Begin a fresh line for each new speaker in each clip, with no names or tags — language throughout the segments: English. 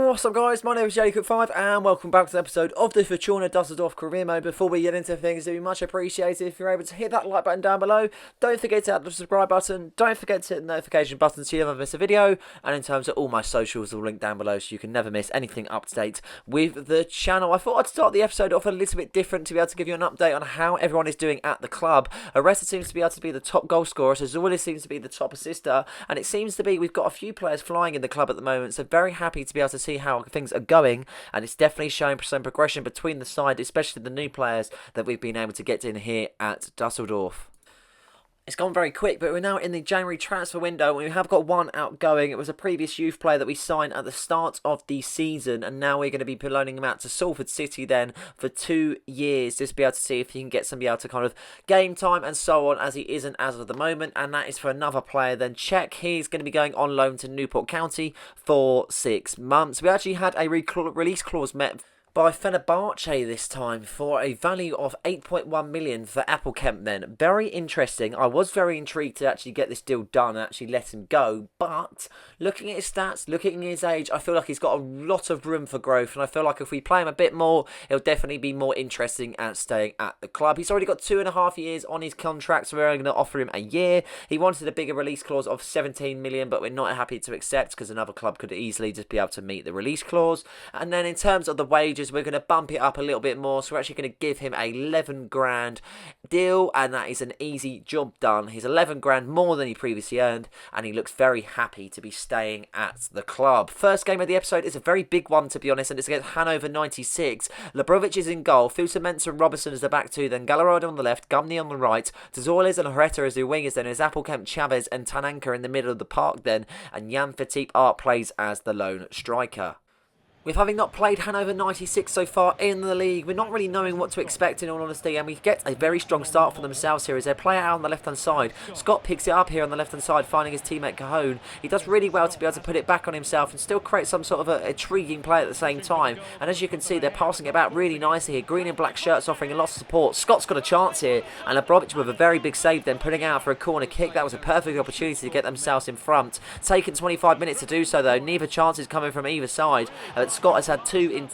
What's up guys, my name is Jacob5 and welcome back to the episode of the Fortuna Dusseldorf career mode. Before we get into things, it would be much appreciated if you're able to hit that like button down below. Don't forget to hit the subscribe button, don't forget to hit the notification button so you never miss a video. And in terms of all my socials, all linked down below so you can never miss anything up to date with the channel. I thought I'd start the episode off a little bit different to be able to give you an update on how everyone is doing at the club. Arrested seems to be able to be the top goal scorer, so Zoilis seems to be the top assister, and it seems to be we've got a few players flying in the club at the moment, so very happy to be able to see how things are going, and it's definitely showing some progression between the side, especially the new players that we've been able to get in here at Dusseldorf. It's gone very quick, but we're now in the January transfer window, and we have got one outgoing. It was a previous youth player that we signed at the start of the season, and now we're going to be loaning him out to Salford City then for 2 years, just to be able to see if he can get somebody else to kind of game time and so on, as he isn't as of the moment. And that is for another player then, Czech. He's going to be going on loan to Newport County for 6 months. We actually had a release clause met by Fenerbahce this time for a value of 8.1 million for Appelkamp then. Very interesting. I was very intrigued to actually get this deal done and actually let him go, but looking at his stats, looking at his age, I feel like he's got a lot of room for growth, and I feel like if we play him a bit more, he'll definitely be more interesting at staying at the club. He's already got 2.5 years on his contract, so we're only going to offer him a year. He wanted a bigger release clause of 17 million, but we're not happy to accept because another club could easily just be able to meet the release clause. And then in terms of the wages, we're going to bump it up a little bit more, so we're actually going to give him a 11 grand deal, and that is an easy job done. He's 11 grand more than he previously earned, and he looks very happy to be staying at the club. First game of the episode is a very big one, to be honest, and it's against Hanover 96. Labrovic is in goal, Fusaments and Robertson as the back two, then Gallardo on the left, Gumney on the right, Tazorles and Herrera as the wingers, then as Appelkamp, Chavez and Tananka in the middle of the park then, and Jan Fatip Art plays as the lone striker. With having not played Hanover 96 so far in the league, we're not really knowing what to expect in all honesty, and we get a very strong start for themselves here as they play out on the left-hand side. Scott picks it up here on the left-hand side, finding his teammate Cajon. He does really well to be able to put it back on himself and still create some sort of an intriguing play at the same time. And as you can see, they're passing it about really nicely here. Green and black shirts offering a lot of support. Scott's got a chance here, and Labrovic with a very big save then, putting out for a corner kick. That was a perfect opportunity to get themselves in front. Taking 25 minutes to do so though, neither chances coming from either side. Scott has had two in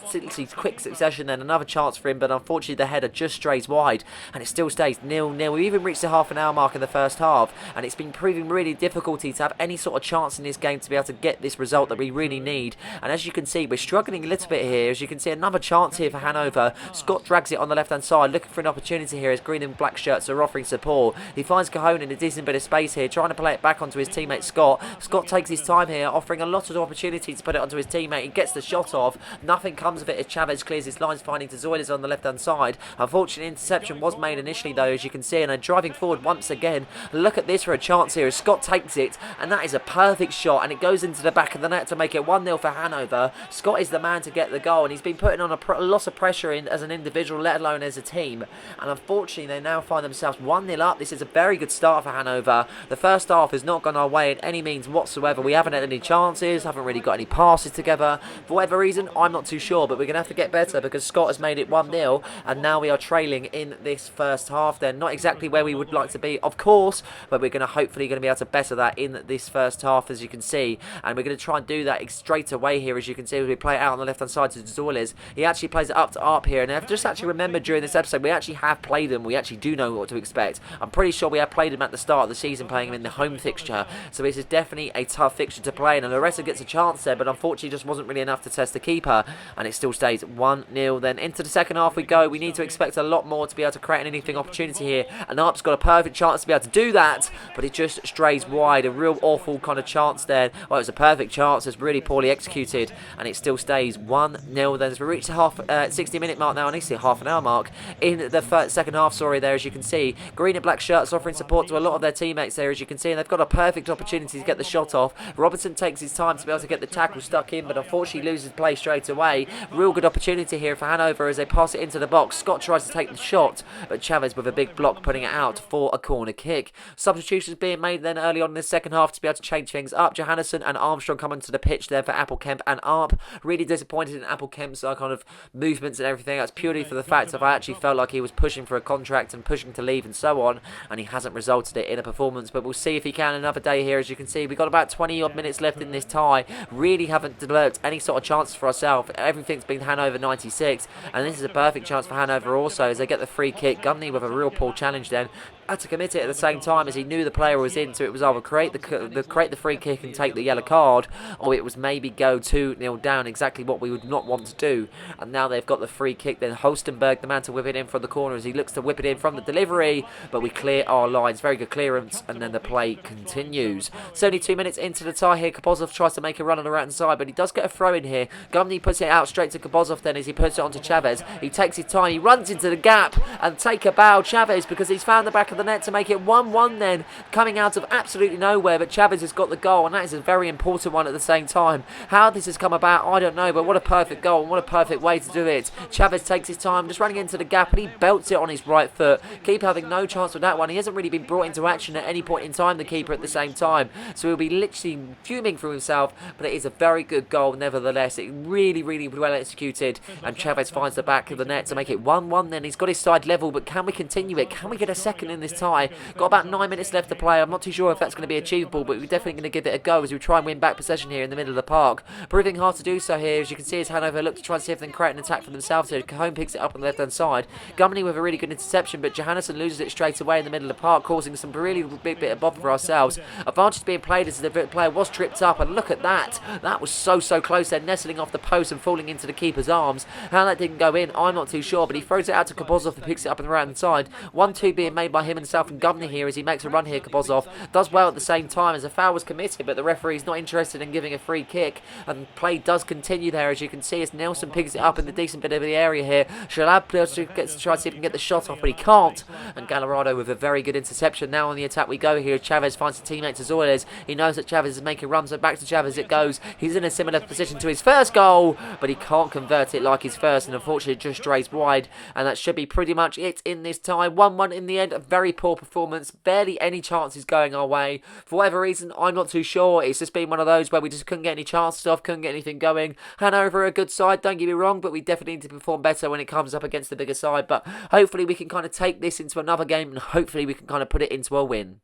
quick succession, then another chance for him, but unfortunately the header just strays wide, and it still stays 0-0. We even reached the half-an-hour mark in the first half, and it's been proving really difficult to have any sort of chance in this game to be able to get this result that we really need. And as you can see, we're struggling a little bit here. As you can see, another chance here for Hanover. Scott drags it on the left-hand side, looking for an opportunity here as green and black shirts are offering support. He finds Cajon in a decent bit of space here, trying to play it back onto his teammate Scott. Scott takes his time here, offering a lot of opportunity to put it onto his teammate. He gets the shot off. Nothing comes of it as Chavez clears his lines, finding Tzoilis on the left-hand side. Unfortunately, interception was made initially, though, as you can see, and then driving forward once again. Look at this for a chance here as Scott takes it, and that is a perfect shot, and it goes into the back of the net to make it 1-0 for Hanover. Scott is the man to get the goal, and he's been putting on a lot of pressure in as an individual, let alone as a team. And unfortunately, they now find themselves 1-0 up. This is a very good start for Hanover. The first half has not gone our way in any means whatsoever. We haven't had any chances, haven't really got any passes together. For whatever reason, I'm not too sure, but we're going to have to get better because Scott has made it 1-0, and now we are trailing in this first half. They're not exactly where we would like to be, of course, but we're going to hopefully be able to better that in this first half, as you can see, and we're going to try and do that straight away here, as you can see, as we play it out on the left-hand side to Zorles. He actually plays it up to Arp here, and I've just actually remembered during this episode, we actually have played him. We actually do know what to expect. I'm pretty sure we have played him at the start of the season, playing him in the home fixture, so this is definitely a tough fixture to play, and Loretta gets a chance there, but unfortunately just wasn't really enough to test the keeper, and it still stays 1-0. Then into the second half we go. We need to expect a lot more to be able to create anything opportunity here, and Arp's got a perfect chance to be able to do that, but it just strays wide. A real awful kind of chance there. Well, it was a perfect chance, it's really poorly executed, and it still stays 1-0. Then as we reach the 60-minute mark now, and it's the half-an-hour mark in the second half, sorry, there, as you can see, green and black shirts offering support to a lot of their teammates there, as you can see, and they've got a perfect opportunity to get the shot off. Robertson takes his time to be able to get the tackle stuck in, but unfortunately loses play straight away. Real good opportunity here for Hanover as they pass it into the box. Scott tries to take the shot, but Chavez with a big block putting it out for a corner kick. Substitutions being made then early on in the second half to be able to change things up. Johannesson and Armstrong coming to the pitch there for Appelkamp and Arp. Really disappointed in Appelkamp's kind of movements and everything. That's purely for the fact that I actually felt like he was pushing for a contract and pushing to leave and so on, and he hasn't resulted it in a performance, but we'll see if he can another day here. As you can see, we've got about 20 odd minutes left in this tie. Really haven't developed any sort of chances for ourselves. Everything's been Hanover 96, and this is a perfect chance for Hanover also as they get the free kick. Gumney with a real poor challenge then. Had to commit it at the same time as he knew the player was in, so it was either create the free kick and take the yellow card, or it was maybe go 2-0 down, exactly what we would not want to do. And now they've got the free kick, then Holstenberg, the man to whip it in from the corner as he looks to whip it in from the delivery, but we clear our lines. Very good clearance, and then the play continues. 72 minutes into the tie here, Kapozov tries to make a run on the right hand side, but he does get a throw in here. Gumney puts it out straight to Kapozov then as he puts it onto Chavez. He takes his time, he runs into the gap, and take a bow Chavez because he's found the back of the net to make it 1-1 then, coming out of absolutely nowhere, but Chavez has got the goal, and that is a very important one at the same time. How this has come about, I don't know, but what a perfect goal and what a perfect way to do it. Chavez takes his time, just running into the gap, and he belts it on his right foot. Keeper having no chance with that one. He hasn't really been brought into action at any point in time, the keeper, at the same time, so he'll be literally fuming through himself, but it is a very good goal nevertheless. It really well executed, and Chavez finds the back of the net to make it 1-1 then. He's got his side level, but can we continue it? Can we get a second in this tie? Got about 9 minutes left to play. I'm not too sure if that's going to be achievable, but we're definitely going to give it a go as we try and win back possession here in the middle of the park. Proving hard to do so here, as you can see, as Hanover look to try and see if they can create an attack for themselves here. Cajon picks it up on the left hand side. Gumney with a really good interception, but Johannesson loses it straight away in the middle of the park, causing some really big bit of bother for ourselves. Advantage being played as the player was tripped up, and look at that. That was so close there, nestling off the post and falling into the keeper's arms. How that didn't go in, I'm not too sure, but he throws it out to Kapozov who picks it up on the right hand side. 1-2 being made by himself and Gumney here as he makes a run here. Kapozov does well at the same time as a foul was committed, but the referee's not interested in giving a free kick, and play does continue there, as you can see, as Nelson picks it up in the decent bit of the area here. Shalab gets to try to see if he can get the shot off, but he can't, and Gallardo with a very good interception. Now on the attack we go here. Chavez finds a teammate to Zoiles. He knows that Chavez is making runs, so back to Chavez it goes. He's in a similar position to his first goal, but he can't convert it like his first, and unfortunately it just strays wide, and that should be pretty much it in this tie. 1-1 in the end. A very poor performance, barely any chances going our way. For whatever reason, I'm not too sure. It's just been one of those where we just couldn't get any chances off, couldn't get anything going. Hanover are a good side, don't get me wrong, but we definitely need to perform better when it comes up against the bigger side. But hopefully we can kind of take this into another game, and hopefully we can kind of put it into a win.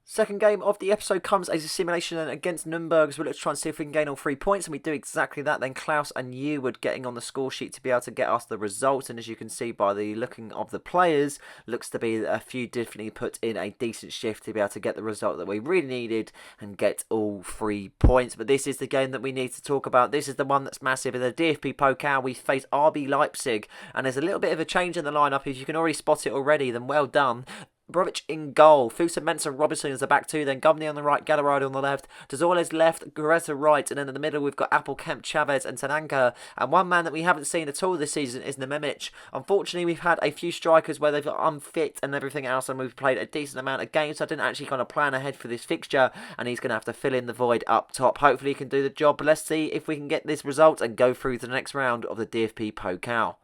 Second game of the episode comes as a simulation against Nürnberg, as we look to try and see if we can gain all 3 points, and we do exactly that. Then Klaus and Eward getting on the score sheet to be able to get us the result, and as you can see by the looking of the players, looks to be a few definitely put in a decent shift to be able to get the result that we really needed and get all 3 points. But this is the game that we need to talk about. This is the one that's massive. In the DFB Pokal, we face RB Leipzig, and there's a little bit of a change in the lineup. If you can already spot it already, then well done. Brovic in goal, Fusa, Mensah, Robertson as the back two, then Gumney on the right, Gallardo on the left, Dazorles left, Guerrero right, and then in the middle we've got Appelkamp, Chavez and Tananka, and one man that we haven't seen at all this season is Nememic. Unfortunately, we've had a few strikers where they've got unfit and everything else, and we've played a decent amount of games, so I didn't actually kind of plan ahead for this fixture, and he's going to have to fill in the void up top. Hopefully he can do the job, but let's see if we can get this result and go through to the next round of the DFB Pokal.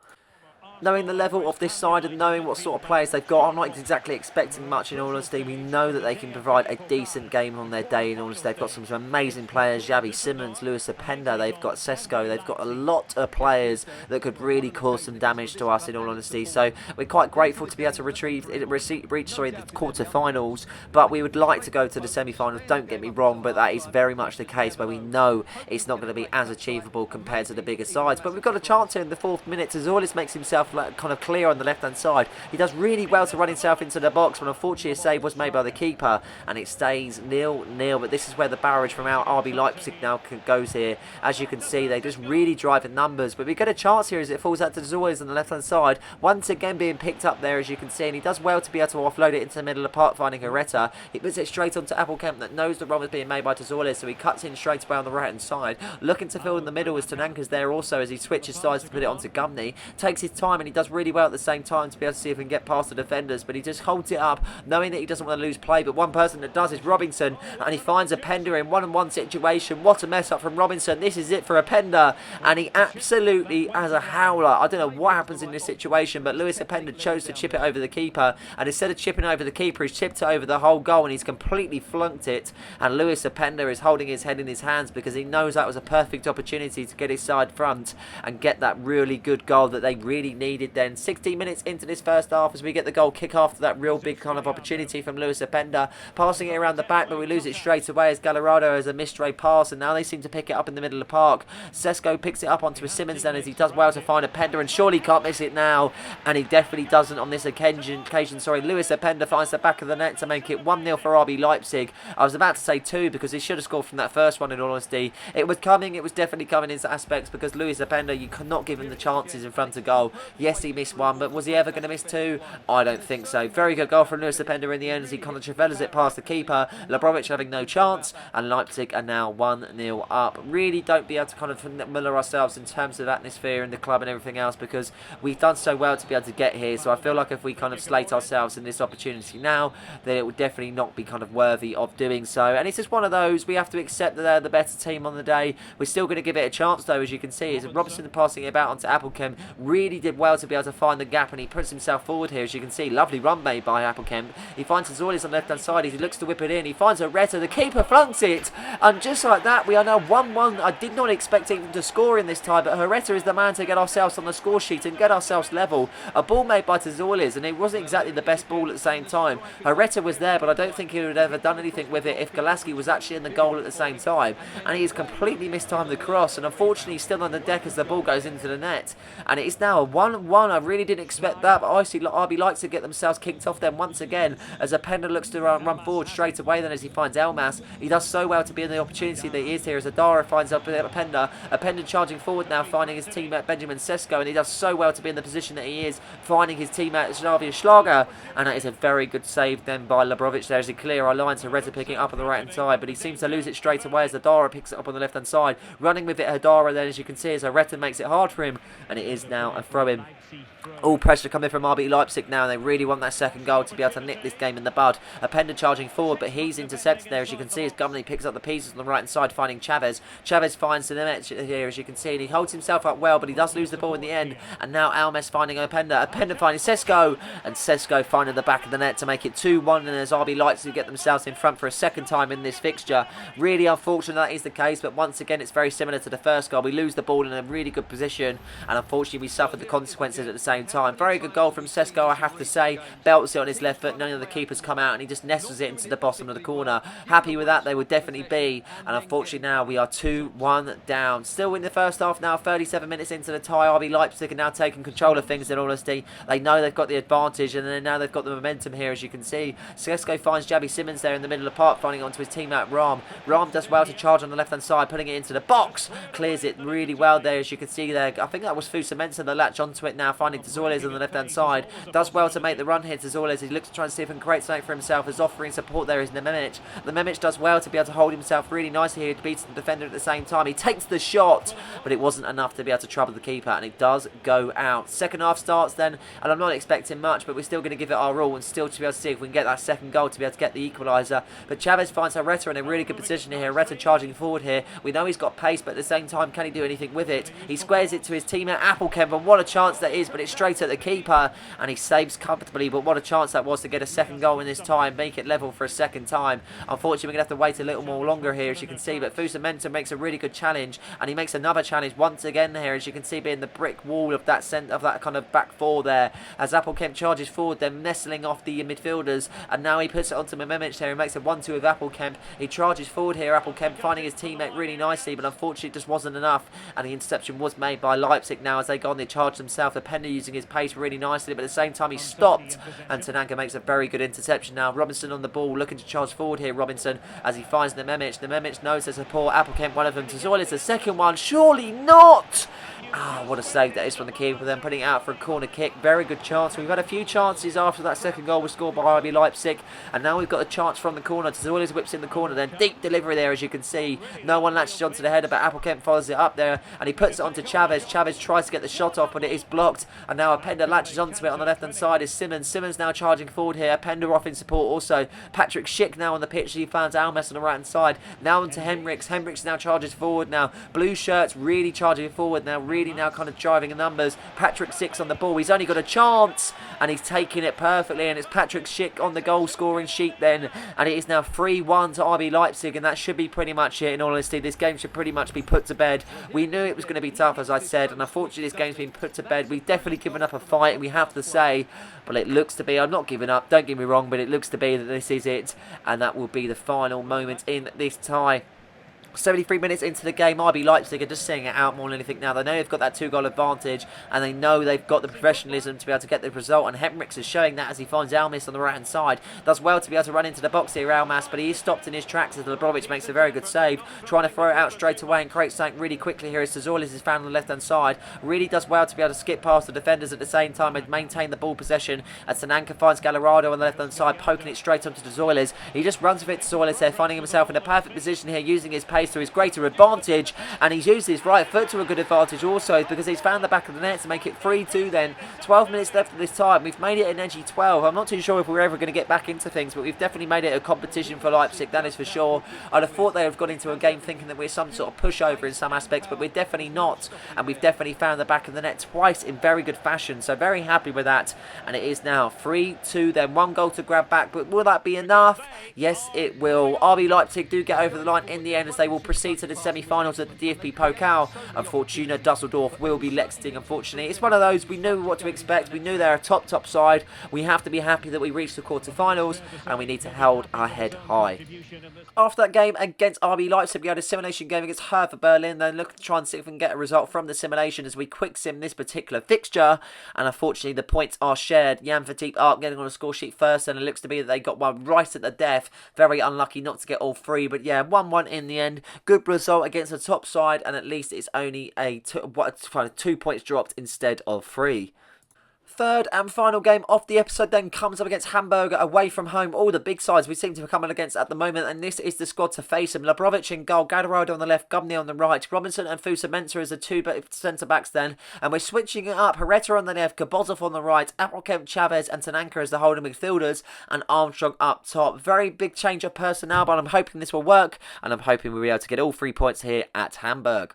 Knowing the level of this side and knowing what sort of players they've got, I'm not exactly expecting much in all honesty. We know that they can provide a decent game on their day in all honesty. They've got some amazing players, Xavi Simons, Luis Openda, they've got Sesko, they've got a lot of players that could really cause some damage to us in all honesty. So we're quite grateful to be able to reach the quarter-finals, but we would like to go to the semi-finals, don't get me wrong, but that is very much the case where we know it's not going to be as achievable compared to the bigger sides. But we've got a chance here in the 4th minute as Zorlis makes himself kind of clear on the left hand side. He does really well to run himself into the box, but unfortunately a save was made by the keeper and it stays 0-0. But this is where the barrage from our RB Leipzig now goes here. As you can see, they just really drive the numbers, but we get a chance here as it falls out to Zoyes on the left hand side, once again being picked up there, as you can see, and he does well to be able to offload it into the middle of the park, finding Herrera. He puts it straight onto Appelkamp that knows the run was being made by Zoyes, so he cuts in straight away on the right hand side, looking to fill in the middle as Tananka's there also, as he switches sides to put it onto Gumney, takes his time time, and he does really well at the same time to be able to see if he can get past the defenders, but he just holds it up, knowing that he doesn't want to lose play. But one person that does is Robinson, and he finds Openda in one-on-one situation. What a mess up from Robinson. This is it for Openda, and he absolutely has a howler. I don't know what happens in this situation, but Lewis Openda chose to chip it over the keeper, and instead of chipping over the keeper, he's chipped it over the whole goal, and he's completely flunked it. And Lewis Openda is holding his head in his hands because he knows that was a perfect opportunity to get his side front and get that really good goal that they really needed then. 16 minutes into this first half as we get the goal kick after that real big kind of opportunity from Lewis Openda, passing it around the back, but we lose it straight away as Gallardo has a mistray pass, and now they seem to pick it up in the middle of the park. Sesko picks it up onto a Simmons then as he does well to find Openda, and surely can't miss it now, and he definitely doesn't on this occasion. Lewis Openda finds the back of the net to make it 1-0 for RB Leipzig. I was about to say 2 because he should have scored from that first one, in all honesty. It was coming, it was definitely coming in aspects, because Lewis Openda, you cannot give him the chances in front of goal. Yes, he missed one, but was he ever going to miss 2? I don't think so. Very good goal from Lewis Openda in the end as he kind of travellas it past the keeper. Labrovic having no chance, and Leipzig are now 1-0 up. Really don't be able to kind of familiar ourselves in terms of atmosphere in the club and everything else, because we've done so well to be able to get here. So I feel like if we kind of slate ourselves in this opportunity now, then it would definitely not be kind of worthy of doing so. And it's just one of those, we have to accept that they're the better team on the day. We're still going to give it a chance though, as you can see. As Robinson passing it about onto Appelkamp, really did well to be able to find the gap, and he puts himself forward here, as you can see. Lovely run made by Appelkamp. He finds Azorlis on the left hand side, he looks to whip it in, he finds Areta, the keeper flunks it, and just like that we are now 1-1. I did not expect him to score in this time, but Areta is the man to get ourselves on the score sheet and get ourselves level. A ball made by Tazorlis, and it wasn't exactly the best ball at the same time. Areta was there, but I don't think he would have ever done anything with it if Golaski was actually in the goal at the same time, and he has completely mistimed the cross, and unfortunately he's still on the deck as the ball goes into the net, and it is now a 1-1. I really didn't expect that, but I see RB like to get themselves kicked off then once again as Openda looks to run forward straight away then as he finds Elmas. He does so well to be in the opportunity that he is here as Adara finds up Openda. Openda charging forward now, finding his teammate Benjamin Sesko, and he does so well to be in the position that he is, finding his teammate Xavier Schlager, and that is a very good save then by Labrovic there as he clear our line to Reza picking it up on the right hand side, but he seems to lose it straight away as Adara picks it up on the left hand side. Running with it Adara then, as you can see, as Areta makes it hard for him, and it is now a throw-in. All pressure coming from RB Leipzig now, and they really want that second goal to be able to nip this game in the bud. Openda charging forward, but he's intercepted there, as you can see, as Gumley picks up the pieces on the right hand side, finding Chavez. Chavez finds Sinemet here, as you can see, and he holds himself up well, but he does lose the ball in the end, and now Almes finding Openda. Openda finding Sesko, and Sesko finding the back of the net to make it 2-1, and as RB Leipzig get themselves in front for a second time in this fixture. Really unfortunate that is the case, but once again it's very similar to the first goal. We lose the ball in a really good position, and unfortunately we suffered the consequences at the same time. Very good goal from Sesko, I have to say. Belts it on his left foot, none of the keepers come out, and he just nestles it into the bottom of the corner. Happy with that they would definitely be, and unfortunately now we are 2-1 down. Still in the first half now, 37 minutes into the tie. RB Leipzig are now taking control of things, in all honesty. They know they've got the advantage, and then now they've got the momentum here, as you can see. Sesko finds Javi Simmons there in the middle of the park, finding onto his teammate Ram. Ram does well to charge on the left hand side, putting it into the box. Clears it really well there, as you can see there. I think that was Fusa Mensah that latch onto it now, finding Tazorles on the left hand side. Does well to make the run here. Tazorles, he looks to try and see if he can create something for himself, as offering support there is Nememic. The Nememic does well to be able to hold himself really nicely here, to beat the defender at the same time. He takes the shot, but it wasn't enough to be able to trouble the keeper, and it does go out. Second half starts then, and I'm not expecting much, but we're still going to give it our all, and still to be able to see if we can get that second goal to be able to get the equaliser. But Chavez finds Areta in a really good position here. Areta charging forward here. We know he's got pace, but at the same time, can he do anything with it? He squares it to his teammate Appelkamp, and what a chance that is, but it's straight at the keeper, and he saves comfortably. But what a chance that was to get a second goal in this time, make it level for a second time. Unfortunately, we're going to have to wait a little more longer here, as you can see, but Fusa Mensah makes a really good challenge, and he makes another challenge once again here, as you can see, being the brick wall of that kind of back four there, as Appelkamp charges forward, then nestling off the midfielders, and now he puts it onto Mememic there, and makes a 1-2 with Appelkamp. He charges forward here, Appelkamp finding his teammate really nicely, but unfortunately it just wasn't enough, and the interception was made by Leipzig now as they go on, they charge themselves. Openda using his pace really nicely, but at the same time he stopped, and Tanaka makes a very good interception now. Robinson on the ball, looking to charge forward here, Robinson, as he finds Nememic. Nememic knows there's a poor Appelkamp, one of them. Tazorlis the second one, surely not! Ah, what a save that is from the keeper, then putting it out for a corner kick. Very good chance. We've had a few chances after that second goal was scored by RB Leipzig, and now we've got a chance from the corner. Tazorlis whips in the corner, then deep delivery there, as you can see. No one latches onto the header, but Appelkamp follows it up there, and he puts it onto Chavez. Chavez tries to get the shot off, but it is blocked, and now Openda latches onto it on the left-hand side is Simmons. Simmons now charging forward here. Openda off in support also. Patrick Schick now on the pitch. He finds Almes on the right-hand side. Now onto Henriks. Henriks now charges forward now. Blue shirts really charging forward now. Really now kind of driving the numbers. Patrick Schick on the ball. He's only got a chance, and he's taking it perfectly, and it's Patrick Schick on the goal-scoring sheet then, and it is now 3-1 to RB Leipzig, and that should be pretty much it. In all honesty, this game should pretty much be put to bed. We knew it was going to be tough, as I said, and unfortunately this game's been put to bed. We've definitely given up a fight, and we have to say, but it looks to be, I'm not giving up, don't get me wrong, but it looks to be that this is it, and that will be the final moment in this tie. 73 minutes into the game, RB Leipzig are just seeing it out more than anything now. They know they've got that 2-goal advantage, and they know they've got the professionalism to be able to get the result, and Henriks is showing that as he finds Almas on the right-hand side. Does well to be able to run into the box here, Almas, but he is stopped in his tracks as Labrovic makes a very good save, trying to throw it out straight away and create something really quickly here as Zoilis is found on the left-hand side. Really does well to be able to skip past the defenders at the same time and maintain the ball possession, as Sananka finds Gallardo on the left-hand side, poking it straight onto Zoilis. He just runs with it to Zoilis there, finding himself in a perfect position here, using his pace to his greater advantage, and he's used his right foot to a good advantage also, because he's found the back of the net to make it 3-2 then. 12 minutes left of this time. We've made it an edgy 12. I'm not too sure if we're ever going to get back into things, but we've definitely made it a competition for Leipzig, that is for sure. I'd have thought they would have gone into a game thinking that we're some sort of pushover in some aspects, but we're definitely not, and we've definitely found the back of the net twice in very good fashion, so very happy with that. And it is now 3-2 then, 1 goal to grab back, but will that be enough? Yes, it will. RB Leipzig do get over the line in the end, as they will proceed to the semi-finals at the DFB Pokal, and Fortuna Dusseldorf will be Lexington. Unfortunately, it's one of those, we knew what to expect. We knew they're a top side. We have to be happy that we reached the quarter-finals, and we need to hold our head high. After that game against RB Leipzig, we had a simulation game against Hertha Berlin. Then look to try and see if we can get a result from the simulation as we quick sim this particular fixture, and unfortunately the points are shared. Jan Verdiep Arp getting on a score sheet first, and it looks to be that they got one right at the death. Very unlucky not to get all three, but yeah, 1-1 in the end. Good result against a top side, and at least it's only a 2 points dropped instead of 3. Third and final game of the episode then comes up against Hamburg away from home. All the big sides we seem to be coming against at the moment, and this is the squad to face them. Labrovic in goal, Gadarado on the left, Gumney on the right, Robinson and Fusa Mensah as the two centre-backs then, and we're switching it up. Herrera on the left, Kabozov on the right, Appelkamp, Chavez and Tananka as the holding midfielders, and Armstrong up top. Very big change of personnel, but I'm hoping this will work, and I'm hoping we'll be able to get all 3 points here at Hamburg.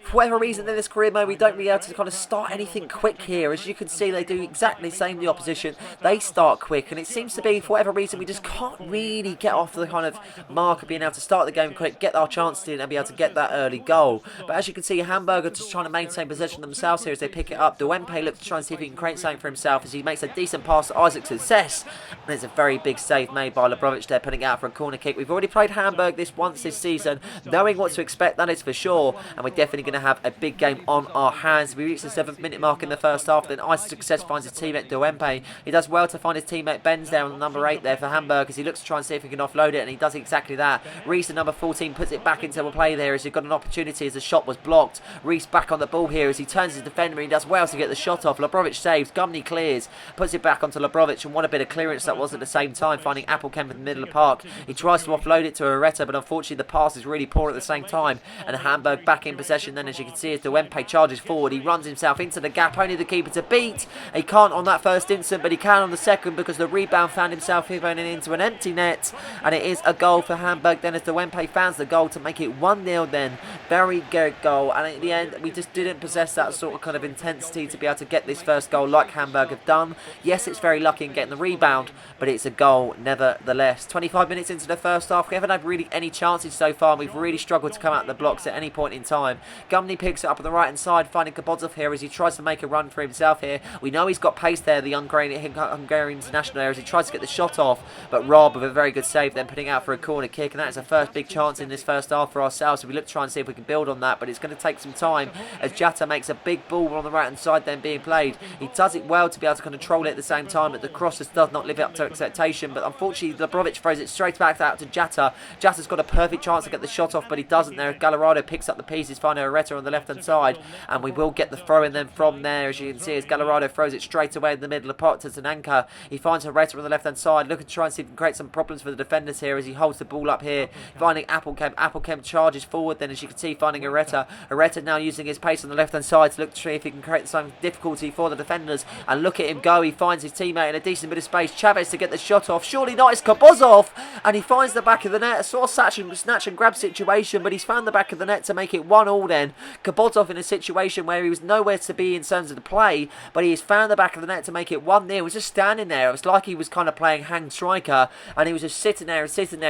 For whatever reason in this career mode, we don't really able to kind of start anything quick here. As you can see, they do exactly the same, the opposition. They start quick, and it seems to be, for whatever reason, we just can't really get off the kind of mark of being able to start the game quick, get our chances in, and be able to get that early goal. But as you can see, Hamburg are just trying to maintain possession themselves here as they pick it up. Duempe looks to try and see if he can create something for himself as he makes a decent pass to Isaac Success. And there's a very big save made by Labrovic there, putting it out for a corner kick. We've already played Hamburg once this season, knowing what to expect, that is for sure. And we're definitely going to have a big game on our hands. We reach the 7th minute mark in the first half, then Isaac Success finds his teammate Duempe. He does well to find his teammate Benz there on the number 8 there for Hamburg as he looks to try and see if he can offload it, and he does exactly that. Reese, the number 14, puts it back into a play there as he got an opportunity as the shot was blocked. Reese back on the ball here as he turns his defender and he does well to get the shot off. Labrovic saves, Gumney clears, puts it back onto Labrovic, and what a bit of clearance that was at the same time, finding Appelkamp in the middle of the park. He tries to offload it to Herrera, but unfortunately the pass is really poor at the same time, and Hamburg back in possession then, as you can see, as Duempe charges forward. He runs himself into the gap, only the keeper to beat. He can't on that first instant, but he can on the second because the rebound found himself here running into an empty net, and it is a goal for Hamburg then as Duempe finds the goal to make it 1-0 then. Very good goal, and at the end we just didn't possess that sort of kind of intensity to be able to get this first goal like Hamburg have done. Yes, it's very lucky in getting the rebound, but it's a goal nevertheless. 25 minutes into the first half, we haven't had really any chances so far, and we've really struggled to come out of the blocks at any point in time. Gumney picks it up on the right hand side, finding Kabozov here as he tries to make a run for himself here. We know he's got pace there, the Hungarian international there, as he tries to get the shot off, but Rob with a very good save then putting out for a corner kick, and that is the first big chance in this first half for ourselves, so we look to try and see if we can build on that, but it's going to take some time as Jatta makes a big ball on the right hand side then being played. He does it well to be able to control it at the same time, but the cross just does not live up to expectation, but unfortunately Labrovic throws it straight back out to Jatta. Jatta's got a perfect chance to get the shot off, but he doesn't there. Gallardo picks up the pieces, finding Herrera Herrera on the left-hand side, and we will get the throw in then from there, as you can see, as Gallardo throws it straight away in the middle of the pot to Tananka. He finds Herrera on the left-hand side, looking to try and see if he can create some problems for the defenders here as he holds the ball up here, finding Appelkamp. Appelkamp charges forward then, as you can see, finding Herrera. Herrera now using his pace on the left-hand side to look to see if he can create some difficulty for the defenders, and look at him go. He finds his teammate in a decent bit of space. Chavez to get the shot off. Surely not. It's Kabozov, and he finds the back of the net. A sort of snatch and grab situation, but he's found the back of the net to make it 1-1 then. Kabozov in a situation where he was nowhere to be in terms of the play, but he has found the back of the net to make it 1-0. He was just standing there. It was like he was kind of playing hang striker, and he was just sitting there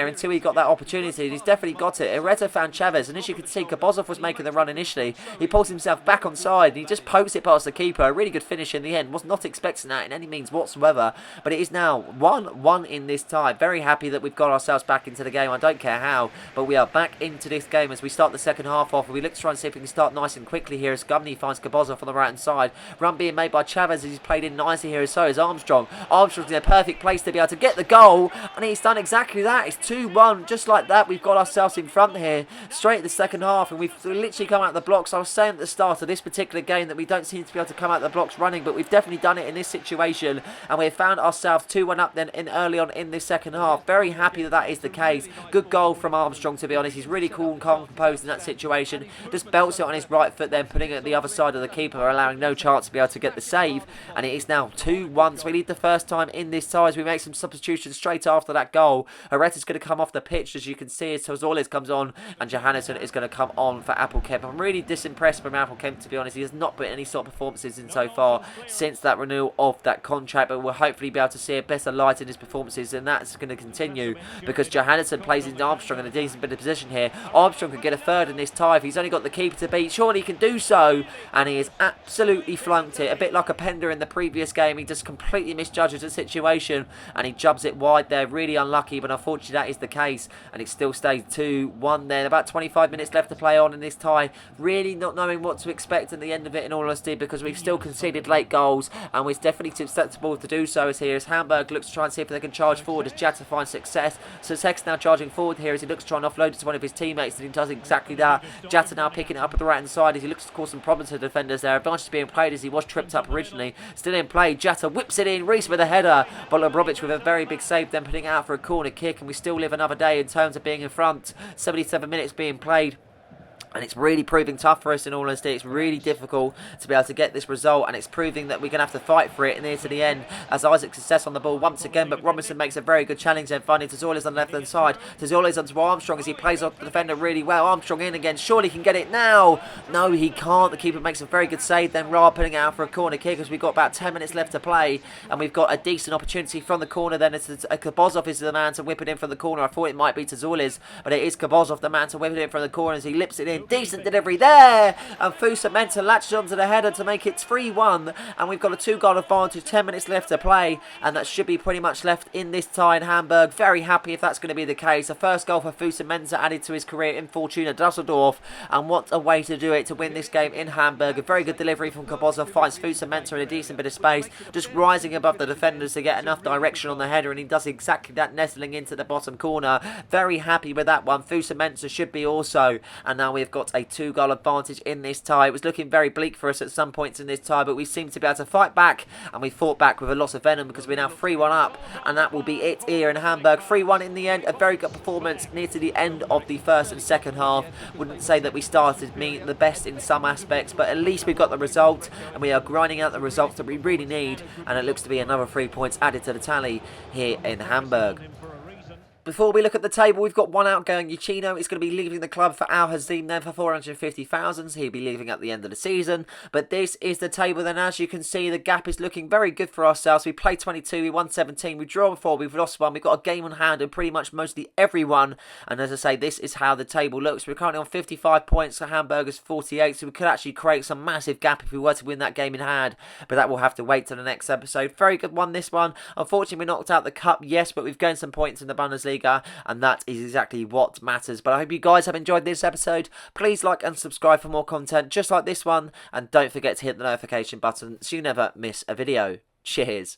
until he got that opportunity, and he's definitely got it. Herrera found Chavez, and as you can see, Kabozov was making the run initially. He pulls himself back on side, and he just pokes it past the keeper. A really good finish in the end. Was not expecting that in any means whatsoever, but it is now 1-1 in this tie. Very happy that we've got ourselves back into the game. I don't care how, but we are back into this game as we start the second half off. We look to try and see if we can start nice and quickly here as Gumney finds Kabozov on the right hand side. Run being made by Chavez as he's played in nicely here, so is Armstrong. Armstrong's in a perfect place to be able to get the goal, and he's done exactly that. It's 2-1. Just like that, we've got ourselves in front here straight at the second half, and we've literally come out of the blocks. I was saying at the start of this particular game that we don't seem to be able to come out of the blocks running, but we've definitely done it in this situation, and we've found ourselves 2-1 up then early on in this second half. Very happy that that is the case. Good goal from Armstrong, to be honest. He's really cool and calm and composed in that situation. Just belts it on his right foot then, putting it at the other side of the keeper, allowing no chance to be able to get the save, and it is now 2-1. So we lead the first time in this tie as we make some substitutions straight after that goal. Herrera's going to come off the pitch, as you can see, as Tozorles comes on, and Johannesson is going to come on for Appelkamp. I'm really disimpressed from Appelkamp, to be honest. He has not put any sort of performances in so far since that renewal of that contract, but we'll hopefully be able to see a better light in his performances, and that's going to continue because Johannesson plays in Armstrong in a decent bit of position here. Armstrong could get a third in this tie if he's only got the keeper to beat. Surely he can do so, and he has absolutely flunked it. A bit like a Pender in the previous game. He just completely misjudges the situation, and he jubs it wide there. Really unlucky, but unfortunately that is the case, and it still stays 2-1 there. About 25 minutes left to play on in this tie. Really not knowing what to expect at the end of it, in all honesty, because we've still conceded late goals, and we're definitely susceptible to do so as here as Hamburg looks to try and see if they can charge forward as Jatta finds success. So Sex now charging forward here as he looks to try and offload it to one of his teammates, and he does exactly that. Jatta now picking it up at the right hand side as he looks to cause some problems to the defenders there. Advantage being played as he was tripped up originally. Still in play. Jatta whips it in. Reese with a header. But Lebrovic with a very big save, then putting it out for a corner kick, and we still live another day in terms of being in front. 77 minutes being played. And it's really proving tough for us, in all honesty. It's really difficult to be able to get this result, and it's proving that we're going to have to fight for it near to the end as Isaac success on the ball once again, but Robinson makes a very good challenge then, finding Tozorles on the left hand side. Tozorles onto Armstrong as he plays off the defender really well. Armstrong in again. Surely he can get it now. No, he can't. The keeper makes a very good save then. Ra putting it out for a corner kick as we've got about 10 minutes left to play, and we've got a decent opportunity from the corner then. It's Kabozov is the man to whip it in from the corner. I thought it might be Tozorles, but it is Kabozov the man to whip it in from the corner as he lips it in. Decent delivery there, and Fusa Mensah latches onto the header to make it 3-1, and we've got a 2-goal advantage, 10 minutes left to play, and that should be pretty much left in this tie in Hamburg. Very happy if that's going to be the case. A first goal for Fusa Mensah added to his career in Fortuna Dusseldorf, and what a way to do it to win this game in Hamburg. A very good delivery from Kabozov, finds Fusa Mensah in a decent bit of space, just rising above the defenders to get enough direction on the header, and he does exactly that, nestling into the bottom corner. Very happy with that one. Fusa Mensah should be also, and now we've got a 2-goal advantage in this tie. It was looking very bleak for us at some points in this tie, but we seem to be able to fight back, and we fought back with a loss of venom because we're now 3-1 up, and that will be it here in Hamburg. 3-1 in the end. A very good performance near to the end of the first and second half. Wouldn't say that we started the best in some aspects, but at least we got the result, and we are grinding out the results that we really need, and it looks to be another 3 points added to the tally here in Hamburg. Before we look at the table, we've got one outgoing. Uchino is going to be leaving the club for Al Hazim then for 450,000. He'll be leaving at the end of the season. But this is the table then. As you can see, the gap is looking very good for ourselves. We played 22, we won 17, we draw 4, we've lost 1. We've got a game on hand and pretty much mostly everyone. And as I say, this is how the table looks. We're currently on 55 points, so Hamburger's 48. So we could actually create some massive gap if we were to win that game in hand. But that will have to wait till the next episode. Very good one, this one. Unfortunately, we knocked out the cup, yes, but we've gained some points in the Bundesliga. And that is exactly what matters. But I hope you guys have enjoyed this episode. Please like and subscribe for more content just like this one, and don't forget to hit the notification button so you never miss a video. Cheers.